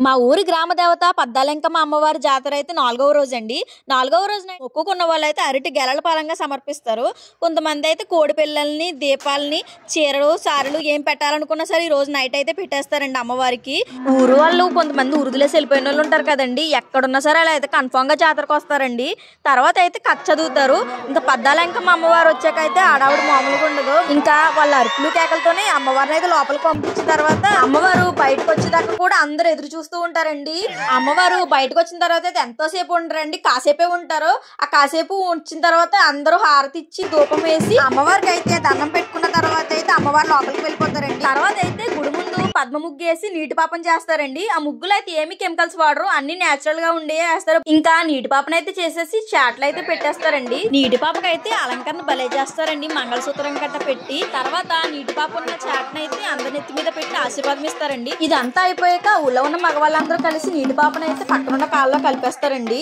మా ఊరి గ్రామ దేవత పద్దాలెంకమ్మ అమ్మవారి జాతర అయితే 4వ రోజండి. 4వ రోజున మొక్కుకున్న వాళ్ళైతే అరటి గెలల పరంగా సమర్పిస్తారు. కొంతమంది అయితే కోడి పిల్లల్ని, దీపాలని, చీరలు, సారెలు ఏం పెట్టాలనుకున్నా సరే ఈ రోజు నైట్ అయితే పెట్టేస్తారండి అమ్మవారికి. ఊరు వాళ్ళు కొంతమంది ఉరుదులేసి వెళ్ళిపోయిన వాళ్ళు ఉంటారు కదండి, ఎక్కడున్నా సరే అలా అయితే కన్ఫామ్ గా జాతరకు వస్తారండి. తర్వాత అయితే కథ చదువుతారు. ఇంకా పద్దాలెంకమ్మ అమ్మవారు వచ్చాకైతే ఆడావిడ మామూలుగా ఉండదు. ఇంకా వాళ్ళ అరుపులు కేకలతోనే అమ్మవారిని అయితే లోపలికి పంపించిన తర్వాత అమ్మవారు బయటకు వచ్చేదాకా కూడా అందరు ఎదురు చూస్తూ ఉంటారండి. అమ్మవారు బయటకు వచ్చిన తర్వాత అయితే ఎంతోసేపు ఉంటారండి, కాసేపే ఉంటారు. ఆ కాసేపు వచ్చిన తర్వాత అందరూ హారతి ఇచ్చి ధూపం వేసి అమ్మవారికి అయితే దండం పెట్టుకున్న తర్వాత అయితే అమ్మవారు లోపలికి వెళ్ళిపోతారండి. తర్వాత అయితే గుడి ముందు పద్మ ముగ్గు వేసి నీటి పాపం చేస్తారండి. ఆ ముగ్గులు అయితే ఏమి కెమికల్స్ వాడరు, అన్ని నేచురల్ గా ఉండే వేస్తారు. ఇంకా నీటి పాపను అయితే చేసేసి చాట్లు అయితే పెట్టేస్తారండి. నీటి పాపకైతే అలంకరణ భలే చేస్తారండి, మంగళసూత్రం గట్ట పెట్టి. తర్వాత నీటి పాప ఉన్న చాట్ను అయితే అందరి నెత్తి మీద పెట్టి ఆశీర్వాదం ఇస్తారండి. ఇదంతా అయిపోయాక ఊళ్ళో ఉన్న మగవాళ్ళందరూ కలిసి నీటి పాపను అయితే పక్కనున్న కాళ్ళలో కలిపేస్తారండి.